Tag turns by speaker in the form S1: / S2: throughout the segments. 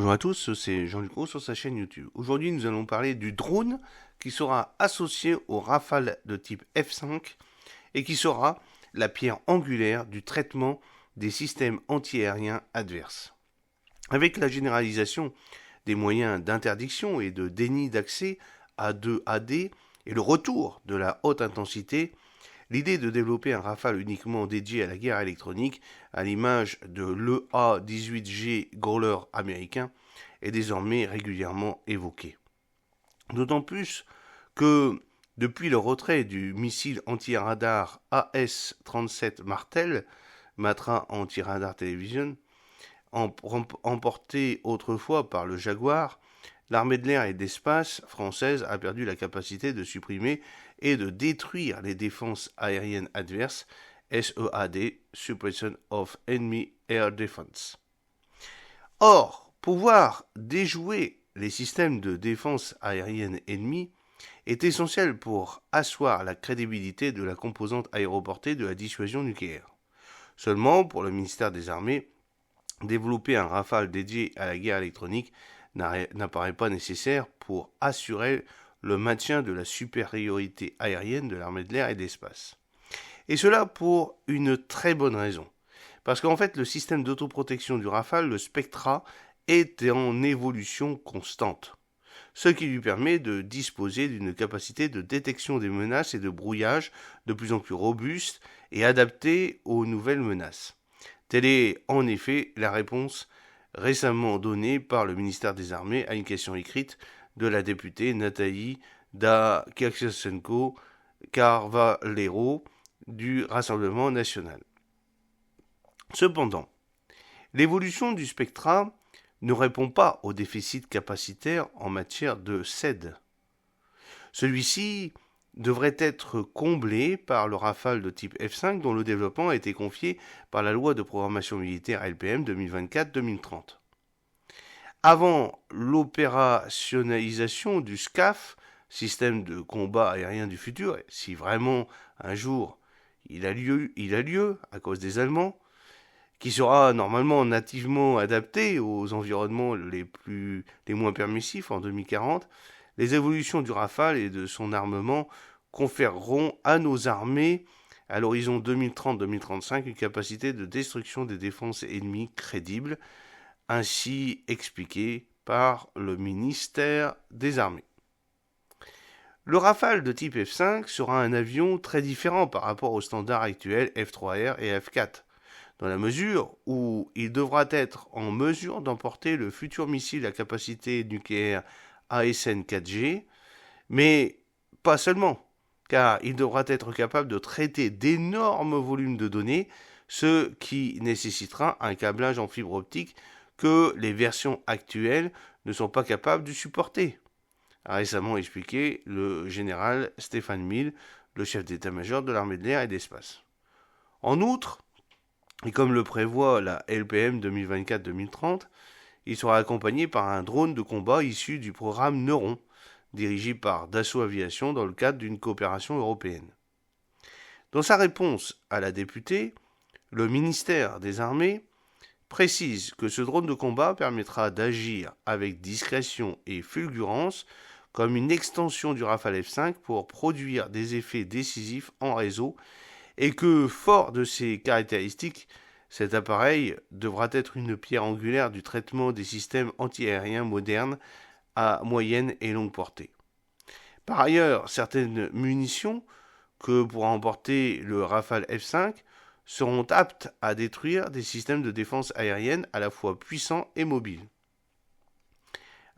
S1: Bonjour à tous, c'est Jean-Luc Roux sur sa chaîne YouTube. Aujourd'hui, nous allons parler du drone qui sera associé au Rafale de type F5 et qui sera la pierre angulaire du traitement des systèmes antiaériens adverses. Avec la généralisation des moyens d'interdiction et de déni d'accès A2AD et le retour de la haute intensité, l'idée de développer un Rafale uniquement dédié à la guerre électronique, à l'image de l'EA-18G Growler américain, est désormais régulièrement évoquée. D'autant plus que, depuis le retrait du missile anti-radar AS-37 Martel, Matra Anti-Radar Television, emporté autrefois par le Jaguar, l'armée de l'air et de l'espace française a perdu la capacité de supprimer et de détruire les défenses aériennes adverses, SEAD, Suppression of Enemy Air Defense. Or, pouvoir déjouer les systèmes de défense aérienne ennemis est essentiel pour asseoir la crédibilité de la composante aéroportée de la dissuasion nucléaire. Seulement, pour le ministère des Armées, développer un Rafale dédié à la guerre électronique n'apparaît pas nécessaire pour assurer le maintien de la supériorité aérienne de l'armée de l'air et de l'espace. Et cela pour une très bonne raison. Parce qu'en fait, le système d'autoprotection du Rafale, le Spectra, est en évolution constante. Ce qui lui permet de disposer d'une capacité de détection des menaces et de brouillage de plus en plus robuste et adaptée aux nouvelles menaces. Telle est en effet la réponse récemment donnée par le ministère des Armées à une question écrite de la députée Nathalie Kirchenko-Carvalero du Rassemblement national. Cependant, l'évolution du Spectra ne répond pas au déficit capacitaire en matière de CED. Celui-ci devrait être comblé par le Rafale de type F5 dont le développement a été confié par la loi de programmation militaire LPM 2024-2030. Avant l'opérationnalisation du SCAF, système de combat aérien du futur, si vraiment un jour il a lieu à cause des Allemands, qui sera normalement nativement adapté aux environnements les moins permissifs en 2040, les évolutions du Rafale et de son armement conféreront à nos armées, à l'horizon 2030-2035, une capacité de destruction des défenses ennemies crédible, ainsi expliqué par le ministère des Armées. Le Rafale de type F5 sera un avion très différent par rapport aux standards actuels F3R et F4, dans la mesure où il devra être en mesure d'emporter le futur missile à capacité nucléaire ASN-4G, mais pas seulement, car il devra être capable de traiter d'énormes volumes de données, ce qui nécessitera un câblage en fibre optique que les versions actuelles ne sont pas capables de supporter, a récemment expliqué le général Stéphane Mille, le chef d'état-major de l'armée de l'air et de l'espace. En outre, et comme le prévoit la LPM 2024-2030, il sera accompagné par un drone de combat issu du programme Neuron, dirigé par Dassault Aviation dans le cadre d'une coopération européenne. Dans sa réponse à la députée, le ministère des Armées précise que ce drone de combat permettra d'agir avec discrétion et fulgurance comme une extension du Rafale F5 pour produire des effets décisifs en réseau et que, fort de ses caractéristiques, cet appareil devra être une pierre angulaire du traitement des systèmes antiaériens modernes à moyenne et longue portée. Par ailleurs, certaines munitions que pourra emporter le Rafale F5 seront aptes à détruire des systèmes de défense aérienne à la fois puissants et mobiles.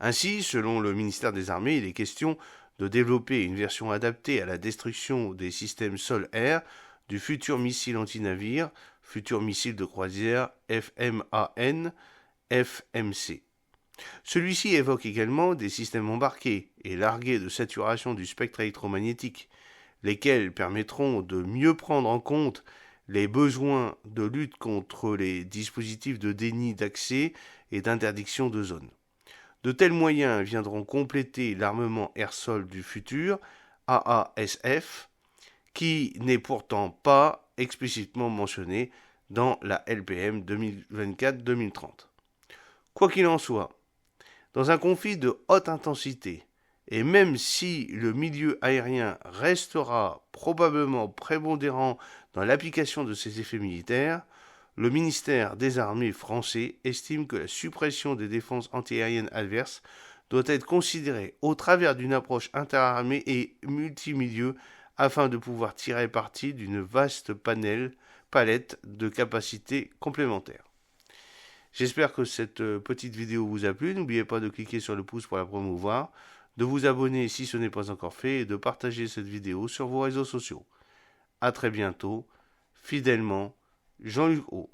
S1: Ainsi, selon le ministère des Armées, il est question de développer une version adaptée à la destruction des systèmes sol-air du futur missile anti-navire, futur missile de croisière FMAN, FMC. Celui-ci évoque également des systèmes embarqués et largués de saturation du spectre électromagnétique, lesquels permettront de mieux prendre en compte les besoins de lutte contre les dispositifs de déni d'accès et d'interdiction de zone. De tels moyens viendront compléter l'armement air-sol du futur, AASF, qui n'est pourtant pas explicitement mentionné dans la LPM 2024-2030. Quoi qu'il en soit, Dans un conflit de haute intensité, et même si le milieu aérien restera probablement prépondérant dans l'application de ces effets militaires, le ministère des Armées français estime que la suppression des défenses antiaériennes adverses doit être considérée au travers d'une approche interarmée et multimilieu afin de pouvoir tirer parti d'une vaste palette de capacités complémentaires. J'espère que cette petite vidéo vous a plu. N'oubliez pas de cliquer sur le pouce pour la promouvoir, de vous abonner si ce n'est pas encore fait et de partager cette vidéo sur vos réseaux sociaux. A très bientôt, fidèlement, Jean-Luc Haut.